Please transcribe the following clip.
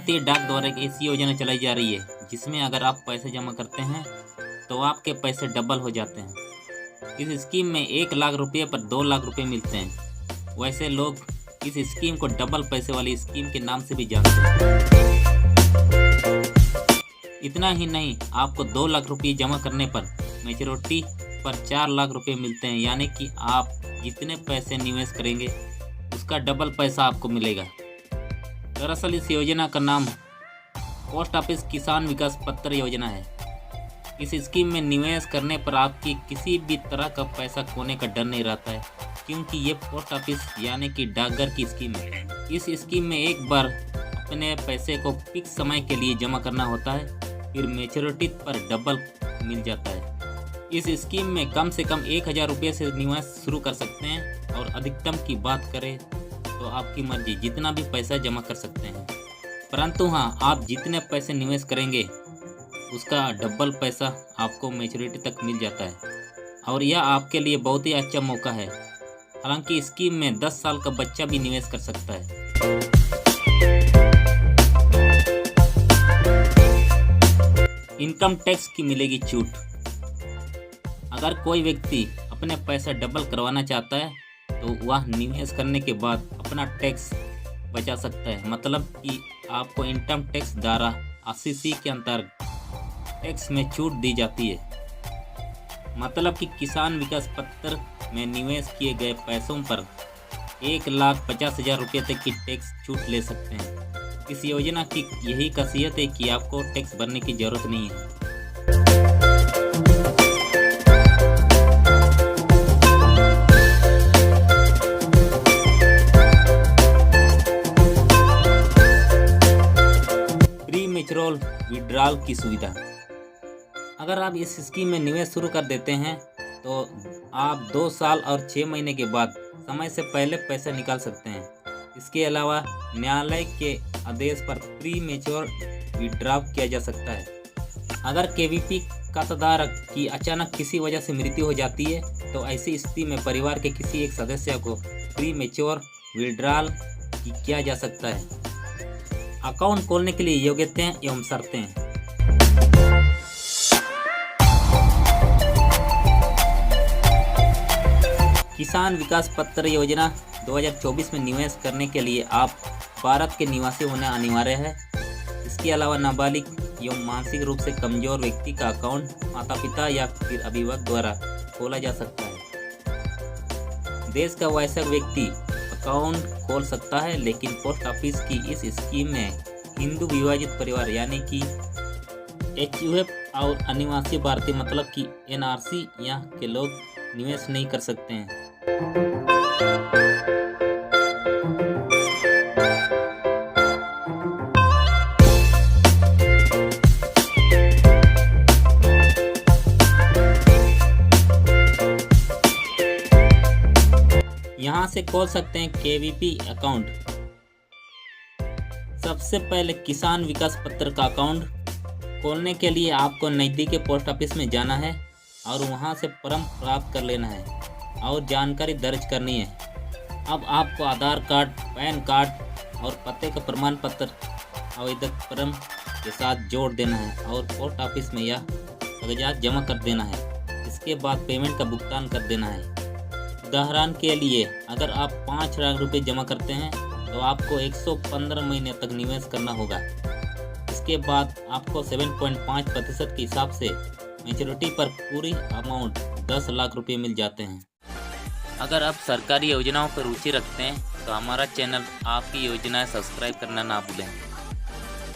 भारतीय डाक द्वारा एक ऐसी योजना चलाई जा रही है जिसमें अगर आप पैसे जमा करते हैं तो आपके पैसे डबल हो जाते हैं। इस स्कीम में 1 लाख रुपये पर 2 लाख रुपये मिलते हैं। वैसे लोग इस स्कीम को डबल पैसे वाली स्कीम के नाम से भी जानते हैं। इतना ही नहीं, आपको 2 लाख रुपये जमा करने पर मैच्योरिटी पर 4 लाख रुपये मिलते हैं, यानी कि आप जितने पैसे निवेश करेंगे उसका डबल पैसा आपको मिलेगा। दरअसल इस योजना का नाम पोस्ट ऑफिस किसान विकास पत्र योजना है। इस स्कीम में निवेश करने पर आपकी किसी भी तरह का पैसा खोने का डर नहीं रहता है, क्योंकि ये पोस्ट ऑफिस यानी कि डाकघर की स्कीम है। इस स्कीम में एक बार अपने पैसे को फिक्स समय के लिए जमा करना होता है, फिर मैच्योरिटी पर डबल मिल जाता है। इस स्कीम में कम से कम 1000 रुपये से निवेश शुरू कर सकते हैं और अधिकतम की बात करें तो आपकी मर्जी जितना भी पैसा जमा कर सकते हैं। परंतु हाँ, आप जितने पैसे निवेश करेंगे उसका डबल पैसा आपको मैच्योरिटी तक मिल जाता है और यह आपके लिए बहुत ही अच्छा मौका है। हालांकि स्कीम में 10 साल का बच्चा भी निवेश कर सकता है। इनकम टैक्स की मिलेगी छूट। अगर कोई व्यक्ति अपने पैसा डबल करवाना चाहता है तो वह निवेश करने के बाद अपना टैक्स बचा सकता है। मतलब कि आपको इनकम टैक्स धारा 80C के अंतर्गत टैक्स में छूट दी जाती है। मतलब कि किसान विकास पत्र में निवेश किए गए पैसों पर 1,50,000 रुपये तक की टैक्स छूट ले सकते हैं। इस योजना की यही खासियत है कि आपको टैक्स भरने की जरूरत नहीं है। मैच्योरल विड्रॉल की सुविधा। अगर आप इस स्कीम में निवेश शुरू कर देते हैं तो आप 2 साल और 6 महीने के बाद समय से पहले पैसा निकाल सकते हैं। इसके अलावा न्यायालय के आदेश पर प्री मैच्योर विड्रॉ किया जा सकता है। अगर केवीपी खाताधारक की अचानक किसी वजह से मृत्यु हो जाती है तो ऐसी स्थिति में परिवार के किसी एक सदस्य को प्री मैच्योर विड्रॉल किया जा सकता है। अकाउंट खोलने के लिए योग्यताएं एवं शर्तें। किसान विकास पत्र योजना 2024 में निवेश करने के लिए आप भारत के निवासी होना अनिवार्य है। इसके अलावा नाबालिग एवं मानसिक रूप से कमजोर व्यक्ति का अकाउंट माता पिता या फिर अभिभावक द्वारा खोला जा सकता है। देश का वैसा व्यक्ति अकाउंट खोल सकता है, लेकिन पोस्ट ऑफिस की इस स्कीम में हिंदू विभाजित परिवार यानी कि HUF और अनिवासी भारतीय मतलब कि NRC यहाँ के लोग निवेश नहीं कर सकते हैं। यहाँ से खोल सकते हैं KVP अकाउंट। सबसे पहले किसान विकास पत्र का अकाउंट खोलने के लिए आपको नज़दीकी पोस्ट ऑफिस में जाना है और वहाँ से फॉर्म प्राप्त कर लेना है और जानकारी दर्ज करनी है। अब आपको आधार कार्ड, पैन कार्ड और पते का प्रमाण पत्र आवेदक फॉर्म के साथ जोड़ देना है और पोस्ट ऑफिस में यह कागजात जमा कर देना है। इसके बाद पेमेंट का भुगतान कर देना है। उदाहरण के लिए अगर आप 5 लाख रुपये जमा करते हैं तो आपको 115 महीने तक निवेश करना होगा। इसके बाद आपको 7.5% के हिसाब से मैच्योरिटी पर पूरी अमाउंट 10 लाख रुपये मिल जाते हैं। अगर आप सरकारी योजनाओं पर रुचि रखते हैं तो हमारा चैनल आपकी योजनाएं सब्सक्राइब करना ना भूलें।